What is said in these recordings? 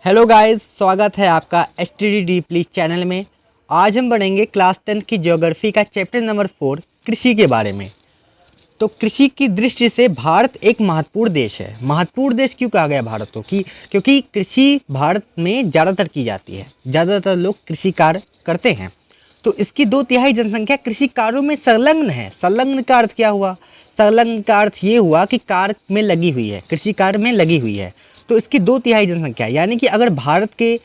Hello guys, स्वागत है आपका एसटीडी डीपली चैनल में। आज हम पढ़ेंगे क्लास 10 की ज्योग्राफी का चैप्टर नंबर 4 कृषि के बारे में। तो कृषि की दृष्टि से भारत एक महत्वपूर्ण देश है। महत्वपूर्ण देश क्यों कहा गया भारत को? क्योंकि कृषि भारत में ज़्यादातर की जाती है, ज़्यादातर लोग कृषि कार्य करते हैं। तो इसकी 2/3 जनसंख्या कृषि कार्यों में संलग्न है। संलग्न का अर्थ क्या हुआ? संलग्न का अर्थ ये हुआ कि कार्य में लगी हुई है, कृषि कार्य में लगी हुई है। तो इसकी 2/3 जनसंख्या, यानी कि अगर भारत के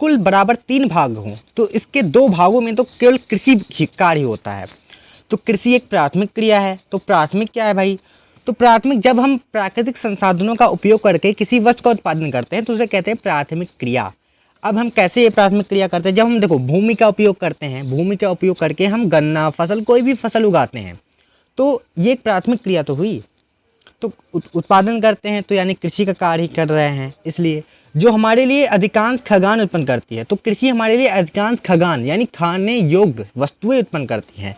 कुल बराबर 3 भाग हों तो इसके 2 भागों में तो केवल कृषि कार्य ही होता है। तो कृषि एक प्राथमिक क्रिया है। तो प्राथमिक क्या है भाई? तो प्राथमिक जब हम प्राकृतिक संसाधनों का उपयोग करके किसी वस्तु का उत्पादन करते हैं तो उसे कहते हैं प्राथमिक क्रिया। अब हम कैसे ये प्राथमिक क्रिया करते हैं? जब हम देखो भूमि का उपयोग करते हैं, भूमि का उपयोग करके हम गन्ना फसल, कोई भी फसल उगाते हैं, तो ये एक प्राथमिक क्रिया तो हुई। तो उत्पादन करते हैं तो यानी कृषि का कार्य ही कर रहे हैं। इसलिए जो हमारे लिए अधिकांश खाद्यान्न उत्पन्न करती है, तो कृषि हमारे लिए अधिकांश खाद्यान्न यानी खाने योग्य वस्तुएं उत्पन्न करती है।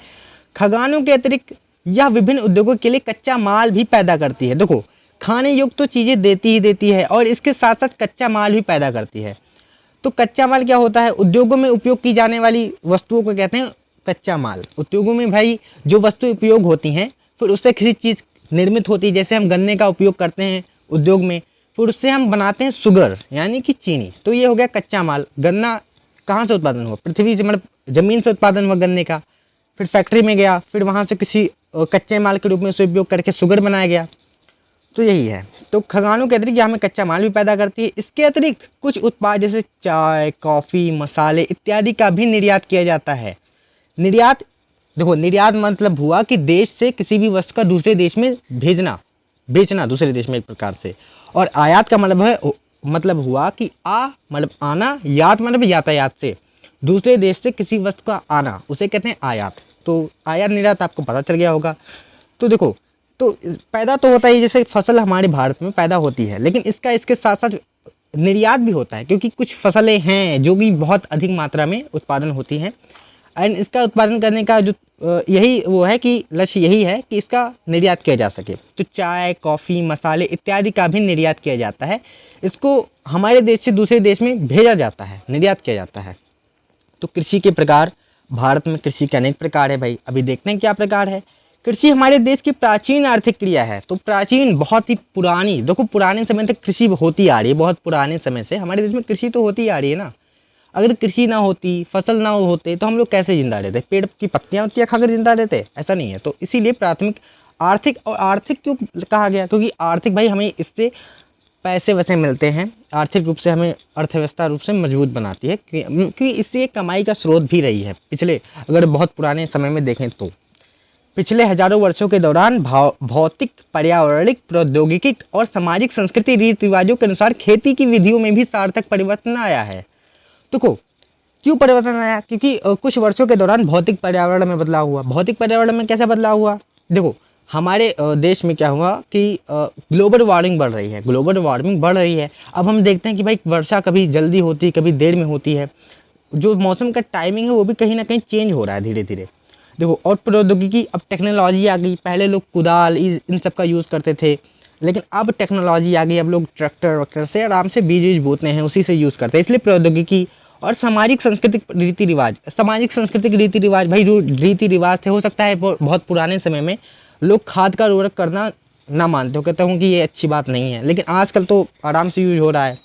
खाद्यान्नों के अतिरिक्त यह विभिन्न उद्योगों के लिए कच्चा माल भी पैदा करती है। देखो, खाने योग्य तो चीज़ें देती ही देती है और इसके साथ साथ कच्चा माल भी पैदा करती है। तो कच्चा माल क्या होता है? उद्योगों में उपयोग की जाने वाली वस्तुओं को कहते हैं कच्चा माल। उद्योगों में भाई जो वस्तु उपयोग होती हैं, फिर उससे किसी चीज़ निर्मित होती है। जैसे हम गन्ने का उपयोग करते हैं उद्योग में, फिर उससे हम बनाते हैं शुगर यानी कि चीनी। तो ये हो गया कच्चा माल। गन्ना कहाँ से उत्पादन हुआ? पृथ्वी से, मतलब ज़मीन से उत्पादन हुआ गन्ने का, फिर फैक्ट्री में गया, फिर वहाँ से किसी कच्चे माल के रूप में उसे उपयोग करके शुगर बनाया गया। तो यही है। तो खाद्यान्नों के अतिरिक्त हमें कच्चा माल भी पैदा करती है। इसके अतिरिक्त कुछ उत्पाद जैसे चाय, कॉफ़ी, मसाले इत्यादि का भी निर्यात किया जाता है। निर्यात, देखो निर्यात मतलब हुआ कि देश से किसी भी वस्तु का दूसरे देश में भेजना, बेचना दूसरे देश में एक प्रकार से। और आयात का मतलब है, मतलब हुआ कि मतलब आना, यात मतलब यातायात से, दूसरे देश से किसी वस्तु का आना, उसे कहते हैं आयात। तो आयात निर्यात आपको पता चल गया होगा। तो देखो, तो पैदा तो होता ही, जैसे फसल हमारे भारत में पैदा होती है, लेकिन इसके साथ साथ निर्यात भी होता है, क्योंकि कुछ फसलें हैं जो कि बहुत अधिक मात्रा में उत्पादन होती हैं। एंड इसका उत्पादन करने का जो यही वो है कि लक्ष्य यही है कि इसका निर्यात किया जा सके। तो चाय, कॉफ़ी, मसाले इत्यादि का भी निर्यात किया जाता है। इसको हमारे देश से दूसरे देश में भेजा जाता है, निर्यात किया जाता है। तो कृषि के प्रकार, भारत में कृषि के अनेक प्रकार है भाई। अभी देखते हैं क्या प्रकार है। कृषि हमारे देश की प्राचीन आर्थिक क्रिया है। तो प्राचीन, बहुत ही पुरानी, देखो पुराने समय तक कृषि होती आ रही है। बहुत पुराने समय से हमारे देश में कृषि तो होती आ रही है ना। अगर कृषि ना होती, फसल ना होते, तो हम लोग कैसे जिंदा रहते? पेड़ की पत्तियां वत्तियां खाकर जिंदा रहते? ऐसा नहीं है। तो इसीलिए प्राथमिक आर्थिक, और आर्थिक क्यों कहा गया? क्योंकि आर्थिक भाई हमें इससे पैसे वैसे मिलते हैं। आर्थिक रूप से हमें अर्थव्यवस्था रूप से मजबूत बनाती है, क्योंकि इससे कमाई का स्रोत भी रही है। पिछले, अगर बहुत पुराने समय में देखें तो पिछले हजारों वर्षों के दौरान भौतिक, पर्यावरणिक, प्रौद्योगिकी और सामाजिक संस्कृति रीति रिवाजों के अनुसार खेती की विधियों में भी सार्थक परिवर्तन आया है। देखो क्यों परिवर्तन आया? क्योंकि कुछ वर्षों के दौरान भौतिक पर्यावरण में बदलाव हुआ। भौतिक पर्यावरण में कैसे बदलाव हुआ? देखो हमारे देश में क्या हुआ कि ग्लोबल वार्मिंग बढ़ रही है। ग्लोबल वार्मिंग बढ़ रही है। अब हम देखते हैं कि भाई वर्षा कभी जल्दी होती है, कभी देर में होती है। जो मौसम का टाइमिंग है वो भी कहीं ना कहीं चेंज हो रहा है धीरे धीरे। देखो, और प्रौद्योगिकी, अब टेक्नोलॉजी आ गई। पहले लोग कुदाल इन सब का यूज़ करते थे, लेकिन अब टेक्नोलॉजी आ गई। अब लोग ट्रैक्टर वक्टर से आराम से बीज बोते हैं, उसी से यूज़ करते हैं। इसलिए प्रौद्योगिकी और सामाजिक सांस्कृतिक रीति रिवाज, सामाजिक सांस्कृतिक रीति रिवाज भाई, जो रीति रिवाज थे, हो सकता है बहुत पुराने समय में लोग खाद का उर्वरक करना ना मानते हो, कहते हूँ कि ये अच्छी बात नहीं है, लेकिन आजकल तो आराम से यूज हो रहा है।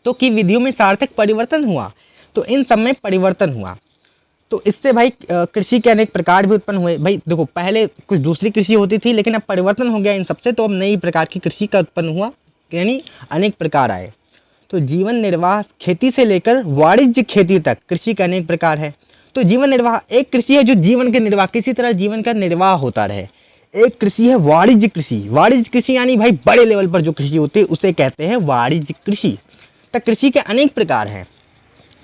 तो कि विधियों में सार्थक परिवर्तन हुआ, तो इन सब में परिवर्तन हुआ। तो इससे भाई कृषि के अनेक प्रकार भी उत्पन्न हुए। भाई देखो, पहले कुछ दूसरी कृषि होती थी, लेकिन अब परिवर्तन हो गया इन सबसे, तो अब नई प्रकार की कृषि का उत्पन्न हुआ, यानी अनेक प्रकार आए। तो जीवन निर्वाह खेती से लेकर वाणिज्य खेती तक कृषि का अनेक प्रकार है। तो जीवन निर्वाह एक कृषि है जो जीवन के निर्वाह, किसी तरह जीवन का निर्वाह होता रहे। एक कृषि है वाणिज्य कृषि। वाणिज्य कृषि यानी भाई बड़े लेवल पर जो कृषि होती है उसे कहते हैं वाणिज्य कृषि। तो कृषि के अनेक प्रकार हैं।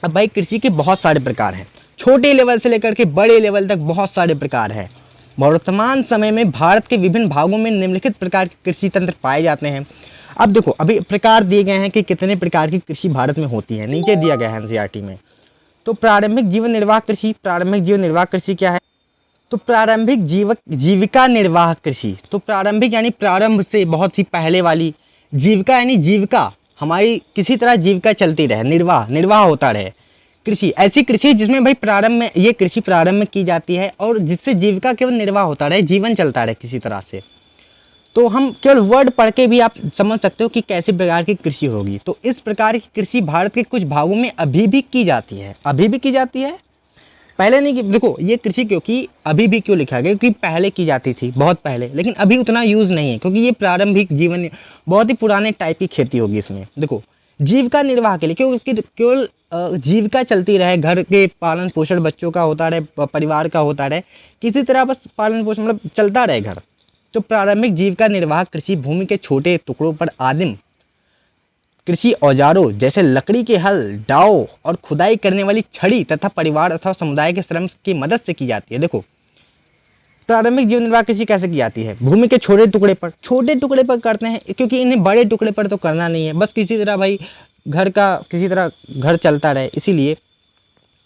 अब भाई कृषि के बहुत सारे प्रकार हैं, छोटे लेवल से लेकर के बड़े लेवल तक बहुत सारे प्रकार हैं। वर्तमान समय में भारत के विभिन्न भागों में निम्नलिखित प्रकार के कृषि तंत्र पाए जाते हैं। अब देखो, अभी प्रकार दिए गए हैं कि कितने प्रकार की कृषि भारत में होती है, नीचे दिया गया है एनसीईआरटी में। तो प्रारंभिक जीवन निर्वाह कृषि। प्रारंभिक जीवन निर्वाह कृषि क्या है? तो प्रारंभिक जीविका निर्वाह कृषि। तो प्रारंभिक यानी प्रारंभ से, बहुत ही पहले वाली। जीविका यानी जीविका, हमारी किसी तरह जीविका चलती रहे, निर्वाह होता रहे। कृषि ऐसी कृषि जिसमें भाई कृषि प्रारंभ में की जाती है और जिससे जीविका केवल निर्वाह होता रहे, जीवन चलता रहे किसी तरह से। तो हम केवल वर्ड पढ़ के भी आप समझ सकते हो कि कैसे प्रकार की कृषि होगी। तो इस प्रकार की कृषि भारत के कुछ भागों में अभी भी की जाती है, पहले नहीं की। देखो ये कृषि क्योंकि अभी भी क्यों लिखा गया, क्योंकि पहले की जाती थी, बहुत पहले, लेकिन अभी उतना यूज़ नहीं है क्योंकि ये प्रारंभिक जीवन, बहुत ही पुराने टाइप की खेती होगी इसमें। देखो जीविका निर्वाह के लिए, क्योंकि केवल जीविका चलती रहे, घर के पालन पोषण बच्चों का होता रहे, परिवार का होता रहे, किसी तरह बस पालन पोषण मतलब चलता रहे घर। तो प्रारंभिक जीविका निर्वाह कृषि भूमि के छोटे टुकड़ों पर आदिम कृषि औजारों जैसे लकड़ी के हल, दाव और खुदाई करने वाली छड़ी तथा परिवार अथवा समुदाय के श्रम की मदद से की जाती है। देखो प्रारंभिक जीवन निर्वाह कृषि कैसे की जाती है, भूमि के छोटे टुकड़े पर करते हैं, क्योंकि इन्हें बड़े टुकड़े पर तो करना नहीं है, बस किसी तरह भाई किसी तरह घर चलता रहे, इसीलिए।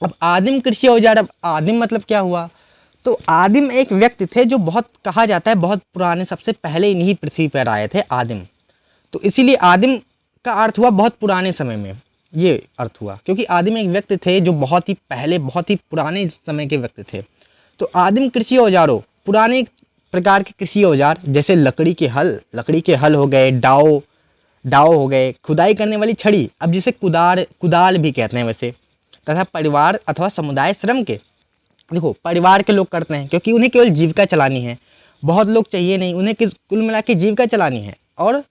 अब आदिम कृषि औजार, अब आदिम मतलब क्या हुआ, तो आदिम एक व्यक्ति थे जो बहुत कहा जाता है बहुत पुराने, सबसे पहले इन्हीं पृथ्वी पर आए थे आदिम। तो इसीलिए आदिम का अर्थ हुआ बहुत पुराने समय में, ये अर्थ हुआ, क्योंकि आदिम एक व्यक्ति थे जो बहुत ही पहले, बहुत ही पुराने समय के व्यक्ति थे। तो आदिम कृषि औजारों, पुराने प्रकार के कृषि औजार जैसे लकड़ी के हल हो गए, डाव हो गए, खुदाई करने वाली छड़ी, अब जिसे कुदाल भी कहते हैं वैसे, तथा परिवार अथवा समुदाय श्रम के, देखो परिवार के लोग करते हैं क्योंकि उन्हें केवल जीविका चलानी है, बहुत लोग चाहिए नहीं, उन्हें कुल मिला के जीविका चलानी है, और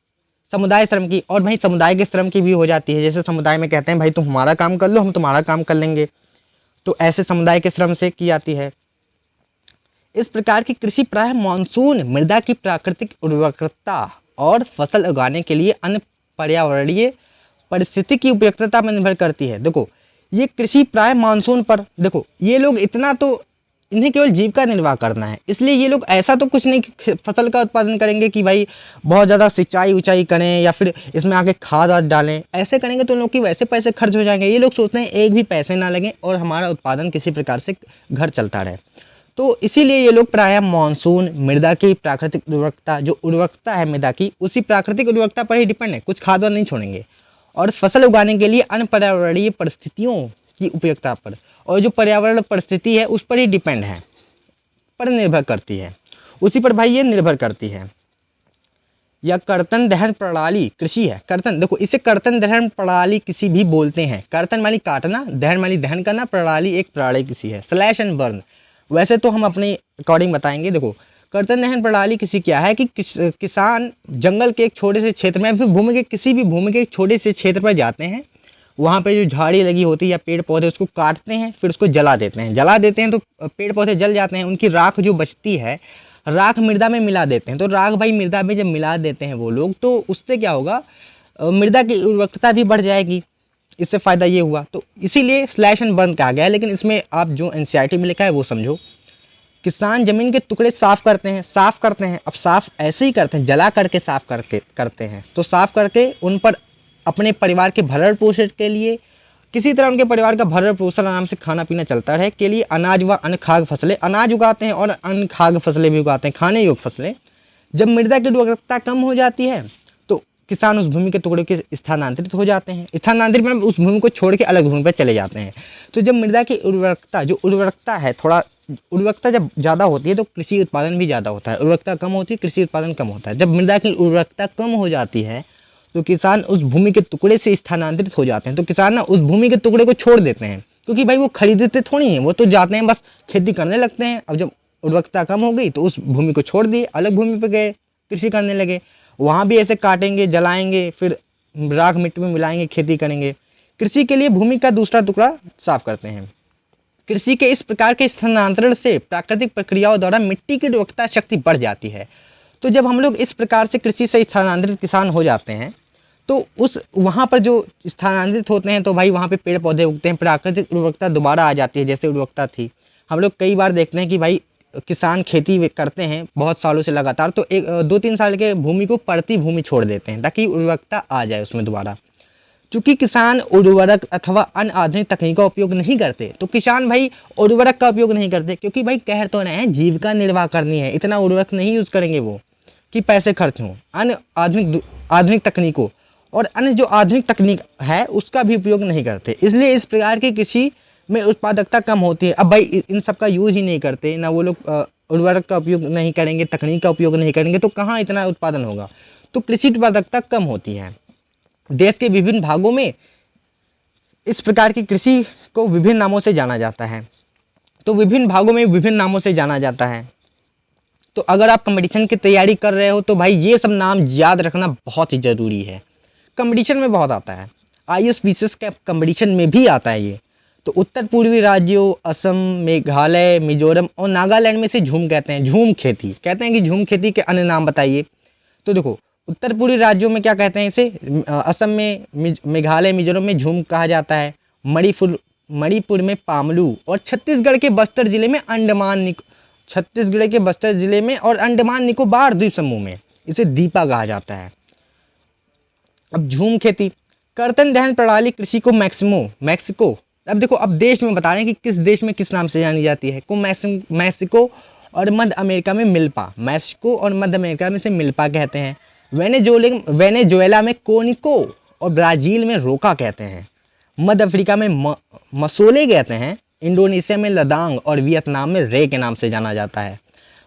समुदाय श्रम की, और भाई समुदाय के श्रम की भी हो जाती है, जैसे समुदाय में कहते हैं भाई तुम हमारा काम कर लो, हम तुम्हारा काम कर लेंगे, तो ऐसे समुदाय के श्रम से की जाती है। इस प्रकार की कृषि प्रायः मानसून, मृदा की प्राकृतिक उर्वरकता और फसल उगाने के लिए अन्य पर्यावरणीय परिस्थिति की उपयुक्तता पर निर्भर करती है। देखो ये कृषि प्राय मानसून पर, देखो ये लोग इतना तो, इन्हें केवल जीविका निर्वाह करना है, इसलिए ये लोग ऐसा तो कुछ नहीं फसल का उत्पादन करेंगे कि भाई बहुत ज़्यादा सिंचाई ऊंचाई करें या फिर इसमें आके खाद वाद डालें, ऐसे करेंगे तो उन लोग की वैसे पैसे खर्च हो जाएंगे। ये लोग सोचते हैं एक भी पैसे ना लगें और हमारा उत्पादन किसी प्रकार से घर चलता रहे। तो इसीलिए ये लोग प्रायः मानसून, मृदा की प्राकृतिक उर्वरकता, जो उर्वरकता है मृदा की, उसी प्राकृतिक उर्वरकता पर ही डिपेंड है, कुछ खाद वाद नहीं छोड़ेंगे, और फसल उगाने के लिए अन्य पर्यावरणीय परिस्थितियों की उपयोगिता पर, और जो पर्यावरण परिस्थिति है उस पर ही डिपेंड है, पर निर्भर करती है, उसी पर भाई ये निर्भर करती है। यह कर्तन दहन प्रणाली कृषि है। कर्तन, देखो इसे कर्तन दहन प्रणाली कृषि भी बोलते हैं। कर्तन मानी काटना, दहन मानी दहन करना, प्रणाली एक प्रणाली कृषि है। स्लैश एंड बर्न, वैसे तो हम अपने अकॉर्डिंग बताएंगे। देखो कर्तन दहन प्रणाली कृषि क्या है कि किसान जंगल के एक छोटे से क्षेत्र में, फिर भूमि के किसी भी भूमि के एक छोटे से क्षेत्र पर जाते हैं, वहाँ पे जो झाड़ी लगी होती है या पेड़ पौधे, उसको काटते हैं, फिर उसको जला देते हैं तो पेड़ पौधे जल जाते हैं, उनकी राख जो बचती है, राख मृदा में मिला देते हैं। तो राख भाई मृदा में जब मिला देते हैं वो लोग, तो उससे क्या होगा, मृदा की उर्वरकता भी बढ़ जाएगी, इससे फ़ायदा ये हुआ। तो इसीलिए स्लैश एंड बर्न कहा गया है। लेकिन इसमें आप जो एनसीईआरटी में लिखा है वो समझो। किसान जमीन के टुकड़े साफ करते हैं। अब साफ ऐसे ही करते हैं, जला करके साफ करते हैं। तो साफ करके उन पर अपने परिवार के भरण पोषण के लिए, किसी तरह उनके परिवार का भरण पोषण आराम से खाना पीना चलता रहे के लिए अनाज व अन्य खाद्य फसलें, अनाज उगाते हैं और अन्य खाद्य फसलें भी उगाते हैं, खाने योग्य फसलें। जब मृदा की उर्वरकता कम हो जाती है तो किसान उस भूमि के टुकड़े के स्थानांतरित हो जाते हैं। स्थानांतरित मतलब उस भूमि को छोड़ के अलग भूमि पर चले जाते हैं। तो जब मृदा की उर्वरकता, जो उर्वरकता है, थोड़ा उर्वरकता जब ज़्यादा होती है तो कृषि उत्पादन भी ज़्यादा होता है, उर्वरकता कम होती है कृषि उत्पादन कम होता है। जब मृदा की उर्वरकता कम हो जाती है तो किसान उस भूमि के टुकड़े से स्थानांतरित हो जाते हैं। तो किसान ना उस भूमि के टुकड़े को छोड़ देते हैं, क्योंकि भाई वो खरीदते थोड़ी हैं, वो तो जाते हैं बस खेती करने लगते हैं। अब जब उर्वरकता कम हो गई तो उस भूमि को छोड़ दिए, अलग भूमि पर गए, कृषि करने लगे। वहाँ भी ऐसे काटेंगे, जलाएंगे, फिर राख मिट्टी में मिलाएंगे, खेती करेंगे। कृषि के लिए भूमि का दूसरा टुकड़ा साफ करते हैं। कृषि के इस प्रकार के स्थानांतरण से प्राकृतिक प्रक्रियाओं द्वारा मिट्टी की उर्वरकता शक्ति बढ़ जाती है। तो जब हम लोग इस प्रकार से कृषि से स्थानांतरित किसान हो जाते हैं तो उस वहाँ पर जो स्थानांतरित होते हैं तो भाई वहाँ पे पेड़ पौधे उगते हैं, प्राकृतिक उर्वरकता दोबारा आ जाती है जैसे उर्वरकता थी। हम लोग कई बार देखते हैं कि भाई किसान खेती करते हैं बहुत सालों से लगातार, तो 2-3 साल के भूमि को पड़ती भूमि छोड़ देते हैं ताकि उर्वरकता आ जाए उसमें दोबारा। चूँकि किसान उर्वरक अथवा अन्य आधुनिक तकनीक का उपयोग नहीं करते, तो किसान भाई उर्वरक का उपयोग नहीं करते, क्योंकि भाई कह तो रहे हैं जीविका निर्वाह करनी है, इतना उर्वरक नहीं यूज़ करेंगे वो कि पैसे खर्च हों। अन्य आधुनिक तकनीकों और अन्य जो आधुनिक तकनीक है उसका भी उपयोग नहीं करते। इसलिए इस प्रकार की कृषि में उत्पादकता कम होती है। अब भाई इन सब का यूज ही नहीं करते ना वो लोग, उर्वरक का उपयोग नहीं करेंगे, तकनीक का उपयोग नहीं करेंगे, तो कहाँ इतना उत्पादन होगा। तो कृषि उत्पादकता कम होती है। देश के विभिन्न भागों में इस प्रकार की कृषि को विभिन्न नामों से जाना जाता है। तो विभिन्न भागों में विभिन्न नामों से जाना जाता है। तो अगर आप कंपटीशन की तैयारी कर रहे हो तो भाई ये सब नाम याद रखना बहुत ही ज़रूरी है। कंपटीशन में बहुत आता है, ISPCS के कंपटीशन में भी आता है ये। तो उत्तर पूर्वी राज्यों असम, मेघालय, मिजोरम और नागालैंड में से झूम कहते हैं, झूम खेती कहते हैं कि झूम खेती के अन्य नाम बताइए। तो देखो उत्तर पूर्वी राज्यों में क्या कहते हैं इसे, असम में, मेघालय, मिजोरम में झूम कहा जाता है, मणिपुर में पामलू, और छत्तीसगढ़ के बस्तर जिले में छत्तीसगढ़ के बस्तर जिले में और अंडमान निकोबार द्वीप समूह में इसे दीपा कहा जाता है। अब झूम खेती, कर्तन दहन प्रणाली कृषि को मैक्सिको, अब देखो अब देश में बता रहे हैं कि किस देश में किस नाम से जानी जाती है। को मैक्सिको और मध्य अमेरिका में मिल्पा, मैक्सिको और मध्य अमेरिका में से मिल्पा कहते हैं। वेनेजुएला में कोनिको और ब्राज़ील में रोका कहते हैं। मध्य अफ्रीका में मसोले कहते हैं। इंडोनेशिया में लदांग और वियतनाम में रे के नाम से जाना जाता है।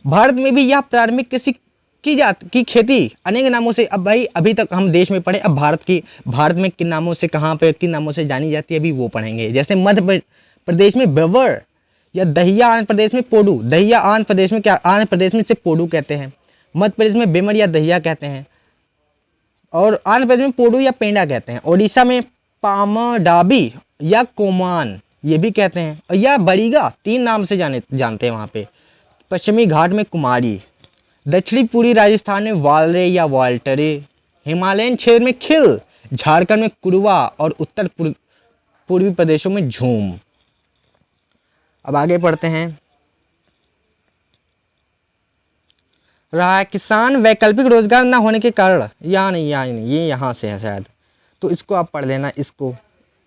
भारत में भी यह प्रारंभिक कृषि की खेती अनेक नामों से, अब भाई अभी तक हम देश में पढ़े, अब भारत में किन नामों से, कहाँ पे किन नामों से जानी जाती है अभी वो पढ़ेंगे। जैसे मध्य प्रदेश में बेवर या दहिया, आंध्र प्रदेश में पोडू, दहिया आंध्र प्रदेश में क्या, आंध्र प्रदेश में इसे पोडू कहते हैं। मध्य प्रदेश में बेमर या दहिया कहते हैं, और आंध्र प्रदेश में पोडू या पेंडा कहते हैं। ओडिशा में पामडाबी या कोमान ये भी कहते हैं, और या बड़ीगा, 3 नाम से जानते हैं वहाँ पे। पश्चिमी घाट में कुमारी, दक्षिणी पूर्वी राजस्थान में वालरे या वाल्टरे, हिमालयन क्षेत्र में खिल, झारखंड में कुरवा और उत्तर पूर्वी प्रदेशों में झूम। अब आगे पढ़ते हैं। रहा है किसान वैकल्पिक रोजगार न होने के कारण, या नहीं ये यहाँ से है शायद, तो इसको आप पढ़ लेना,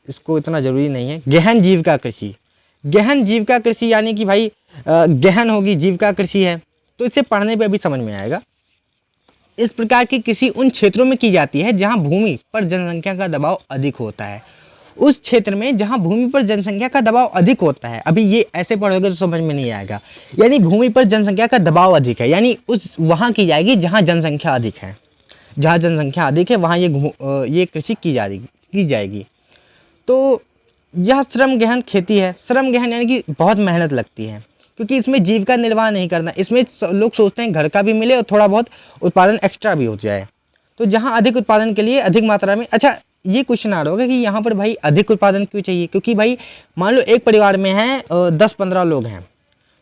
इसको इतना ज़रूरी नहीं है। गहन जीविका कृषि, गहन जीविका कृषि यानी कि भाई गहन होगी, जीविका कृषि है, तो इसे पढ़ने पे अभी समझ में आएगा। इस प्रकार की कृषि उन क्षेत्रों में की जाती है जहां भूमि पर जनसंख्या का दबाव अधिक होता है। उस क्षेत्र में जहां भूमि पर जनसंख्या का दबाव अधिक होता है, अभी ये ऐसे पढ़ोगे तो समझ में नहीं आएगा। यानी भूमि पर जनसंख्या का दबाव अधिक है, यानी उस वहाँ की जाएगी जहाँ जनसंख्या अधिक है। जहाँ जनसंख्या अधिक है वहाँ ये कृषि की जाएगी। तो यह श्रम गहन खेती है। श्रम गहन यानी कि बहुत मेहनत लगती है, क्योंकि इसमें जीविका निर्वाह नहीं करना। इसमें लोग सोचते हैं घर का भी मिले और थोड़ा बहुत उत्पादन एक्स्ट्रा भी हो जाए। तो जहाँ अधिक उत्पादन के लिए अधिक मात्रा में, अच्छा ये क्वेश्चन आ रहा होगा कि यहाँ पर भाई अधिक उत्पादन क्यों चाहिए, क्योंकि भाई मान लो एक परिवार में है 10-15 लोग हैं,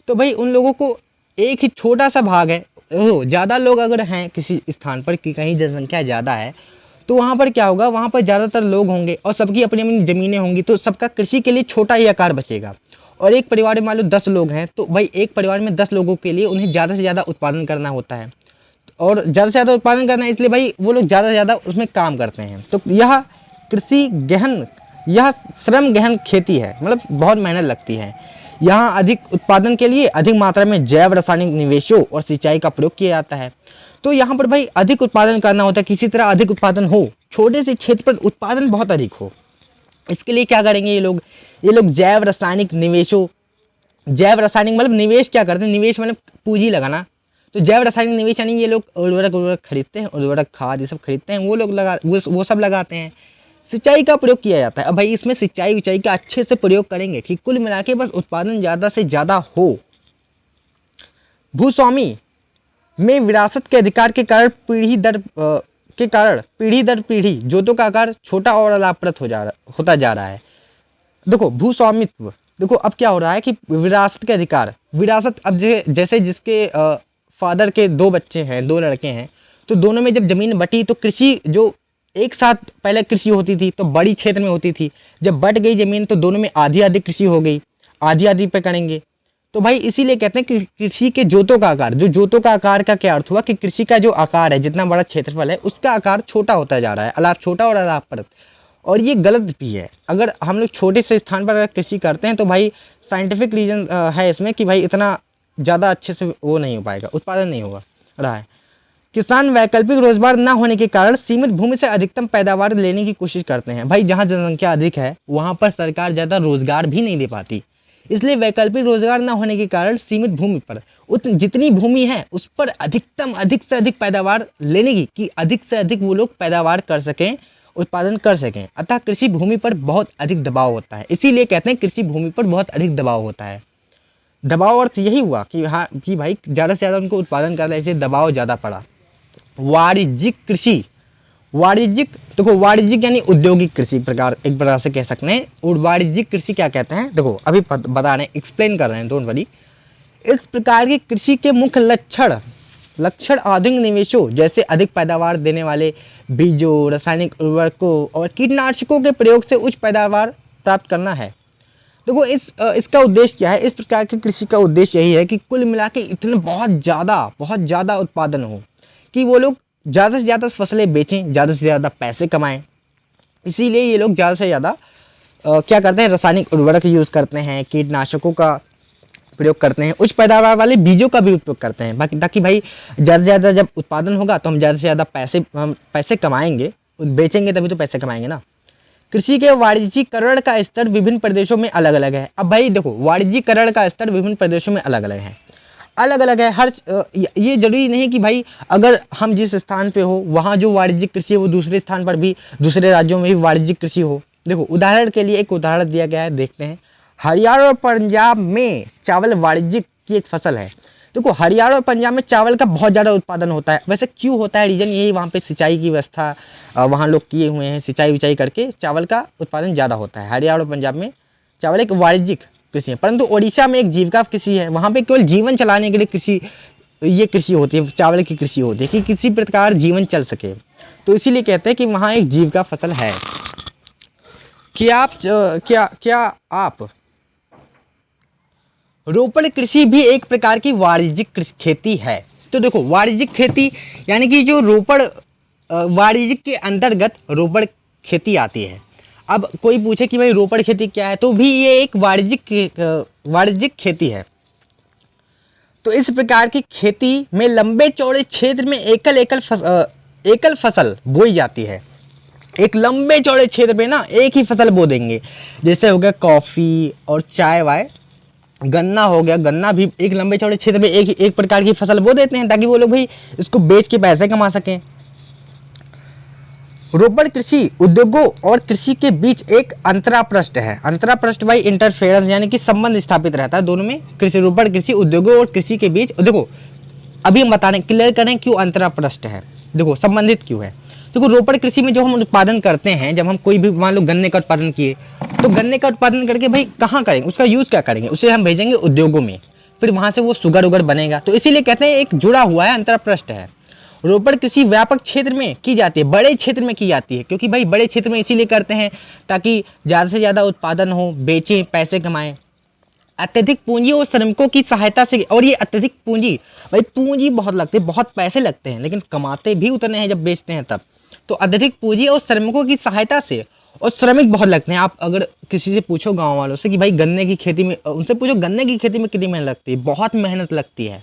तो भाई उन लोगों को एक ही छोटा सा भाग है, ज़्यादा लोग अगर हैं किसी स्थान पर कि कहीं जनसंख्या ज़्यादा है, तो वहाँ पर क्या होगा, वहाँ पर ज़्यादातर लोग होंगे और सबकी अपनी अपनी ज़मीनें होंगी, तो सबका कृषि के लिए छोटा ही आकार बचेगा। और एक परिवार में मान लो 10 लोग हैं, तो भाई एक परिवार में 10 लोगों के लिए उन्हें ज़्यादा से ज़्यादा उत्पादन करना होता है, और ज़्यादा से ज़्यादा उत्पादन करना है, इसलिए भाई वो लोग ज़्यादा से ज़्यादा उसमें काम करते हैं। तो यह कृषि गहन, यह श्रम गहन खेती है, मतलब बहुत मेहनत लगती है। यहाँ अधिक उत्पादन के लिए अधिक मात्रा में जैव रासायनिक निवेशों और सिंचाई का प्रयोग किया जाता है। तो यहाँ पर भाई अधिक उत्पादन करना होता है, किसी तरह अधिक उत्पादन हो, छोटे से क्षेत्र पर उत्पादन बहुत अधिक हो। इसके लिए क्या करेंगे ये लोग जैव रासायनिक निवेशों, जैव रासायनिक मतलब निवेश क्या करते हैं, निवेश मतलब पूंजी लगाना। तो जैव रासायनिक निवेश यानी ये लोग उर्वरक खरीदते हैं, उर्वरक खाद ये सब खरीदते हैं, वो सब लगाते हैं। सिंचाई का प्रयोग किया जाता है। अब भाई इसमें सिंचाई का अच्छे से प्रयोग करेंगे कि कुल मिला के बस उत्पादन ज़्यादा से ज़्यादा हो। भूस्वामी में विरासत के अधिकार के कारण पीढ़ी दर पीढ़ी जोतों का आकार छोटा और अलाभप्रद होता जा रहा है। देखो भूस्वामित्व, देखो अब क्या हो रहा है कि विरासत के अधिकार, विरासत अब जैसे जिसके फादर के 2 बच्चे हैं, 2 लड़के हैं, तो दोनों में जब जमीन बटी तो कृषि जो एक साथ पहले कृषि होती थी तो बड़ी क्षेत्र में होती थी, जब बट गई जमीन तो दोनों में आधी आधी कृषि हो गई, आधी आधी पे करेंगे। तो भाई इसीलिए कहते हैं कि कृषि के जोतों का आकार, जो जोतों का आकार का क्या अर्थ हुआ कि कृषि का जो आकार है, जितना बड़ा क्षेत्रफल है उसका आकार छोटा होता जा रहा है, अलाप छोटा और अलाभप्रद। और ये गलत भी है। अगर हम लोग छोटे से स्थान पर अगर कृषि करते हैं तो भाई साइंटिफिक रीजन है इसमें कि भाई इतना ज़्यादा अच्छे से वो नहीं हो पाएगा, उत्पादन नहीं होगा रहा है। किसान वैकल्पिक रोजगार न होने के कारण सीमित भूमि से अधिकतम पैदावार लेने की कोशिश करते हैं। भाई जहाँ जनसंख्या अधिक है वहाँ पर सरकार ज़्यादा रोजगार भी नहीं दे पाती, इसलिए वैकल्पिक रोजगार न होने के कारण सीमित भूमि पर जितनी भूमि है उस पर अधिकतम अधिक से अधिक पैदावार लेने की कि अधिक से अधिक वो लोग पैदावार कर सकें, उत्पादन कर सकें। अतः कृषि भूमि पर बहुत अधिक दबाव होता है, इसीलिए कहते हैं कृषि भूमि पर बहुत अधिक दबाव होता है। दबाव अर्थ यही हुआ कि हाँ कि भाई ज़्यादा से ज़्यादा उनको उत्पादन करना है, इसलिए दबाव ज़्यादा पड़ा। वाणिज्यिक कृषि, वाणिज्यिक देखो वाणिज्यिक यानी औद्योगिक कृषि प्रकार एक प्रकार से कह सकते हैं। और वाणिज्यिक कृषि क्या कहते हैं, देखो अभी बता रहे हैं, एक्सप्लेन कर रहे हैं, डोंट वरी। इस प्रकार की कृषि के मुख्य लक्षण आधुनिक निवेशों जैसे अधिक पैदावार देने वाले बीजों, रासायनिक उर्वरकों और कीटनाशकों के प्रयोग से उच्च पैदावार प्राप्त करना है। देखो इसका उद्देश्य क्या है, इस प्रकार की कृषि का उद्देश्य यही है कि कुल मिला के इतने बहुत ज़्यादा उत्पादन हो कि वो लोग ज़्यादा से ज़्यादा फसलें बेचें, ज़्यादा से ज़्यादा पैसे कमाएं। इसीलिए ये लोग ज़्यादा से ज़्यादा क्या करते हैं, रासायनिक उर्वरक यूज़ करते हैं, कीटनाशकों का प्रयोग करते हैं, उच्च पैदावार वाले बीजों का भी उपयोग करते हैं, बाकी ताकि भाई ज़्यादा से ज़्यादा जब उत्पादन होगा तो हम ज़्यादा से ज़्यादा पैसे कमाएंगे, बेचेंगे तभी तो पैसे कमाएंगे ना। कृषि के वाणिज्यीकरण का स्तर विभिन्न प्रदेशों में अलग अलग है। अब भाई देखो वाणिज्यीकरण का स्तर विभिन्न प्रदेशों में अलग अलग है, हर ये जरूरी नहीं कि भाई अगर हम जिस स्थान पे हो वहाँ जो वाणिज्यिक कृषि है वो दूसरे स्थान पर भी, दूसरे राज्यों में भी वाणिज्यिक कृषि हो। देखो उदाहरण के लिए एक उदाहरण दिया गया है, देखते हैं। हरियाणा और पंजाब में चावल वाणिज्यिक की एक फसल है। देखो हरियाणा और पंजाब में चावल का बहुत ज़्यादा उत्पादन होता है। वैसे क्यों होता है, रीज़न यही, वहाँ पे सिंचाई की व्यवस्था वहाँ लोग किए हुए हैं, सिंचाई विचाई करके चावल का उत्पादन ज़्यादा होता है। हरियाणा और पंजाब में चावल एक वाणिज्यिक कृषि है, परंतु ओडिशा में एक जीविका कृषि है, वहाँ पे केवल जीवन चलाने के लिए ये कृषि होती है, चावल की कृषि होती है कि किसी प्रकार जीवन चल सके, तो इसीलिए कहते हैं कि वहाँ एक जीविका फसल है। क्या आप रोपण कृषि भी एक प्रकार की वाणिज्यिक खेती है? तो देखो वाणिज्यिक खेती यानी कि जो रोपण वाणिज्यिक के अंतर्गत रोपण खेती आती है। अब कोई पूछे कि भाई रोपण खेती क्या है, तो भी ये एक वाणिज्यिक खेती है। तो इस प्रकार की खेती में लंबे चौड़े क्षेत्र में एकल फसल बोई जाती है। एक लंबे चौड़े क्षेत्र में ना एक ही फसल बो देंगे, जैसे हो गया कॉफ़ी और चाय वाय, गन्ना हो गया, गन्ना भी एक लंबे चौड़े क्षेत्र में एक प्रकार की फसल बो देते हैं ताकि वो लोग भाई इसको बेच के पैसे कमा सकें। रोपण कृषि उद्योगों और कृषि के बीच एक अंतरापृष्ठ है। अंतरापृष्ठ भाई इंटरफेरेंस यानी कि संबंध स्थापित रहता है दोनों में, कृषि रोपण कृषि उद्योगों और कृषि के बीच। देखो अभी हम बता रहे हैं, क्लियर करें क्यों अंतरापृष्ठ है, देखो संबंधित क्यों है। देखो रोपण कृषि में जो हम उत्पादन करते हैं, जब हम कोई भी मान लो गन्ने का उत्पादन किए, तो गन्ने का उत्पादन करके भाई कहाँ करेंगे, उसका यूज़ क्या करेंगे, उसे हम भेजेंगे उद्योगों में, फिर वहाँ से वो शुगर उगर बनेगा। तो इसीलिए कहते हैं एक जुड़ा हुआ है, अंतरापृष्ठ है। रोपण कृषि व्यापक क्षेत्र में की जाती है, बड़े क्षेत्र में की जाती है, क्योंकि भाई बड़े क्षेत्र में इसीलिए करते हैं ताकि ज़्यादा से ज़्यादा उत्पादन हो, बेचें, पैसे कमाएं। अत्यधिक पूंजी और श्रमिकों की सहायता से, और ये अत्यधिक पूंजी, भाई पूंजी बहुत लगती है, बहुत पैसे लगते हैं, लेकिन कमाते भी उतने हैं जब बेचते हैं तब। तो अत्यधिक पूंजी और श्रमिकों की सहायता से, और श्रमिक बहुत लगते हैं। आप अगर किसी से पूछो गांव वालों से कि भाई गन्ने की खेती में, उनसे पूछो गन्ने की खेती में कितनी मेहनत लगती है, बहुत मेहनत लगती है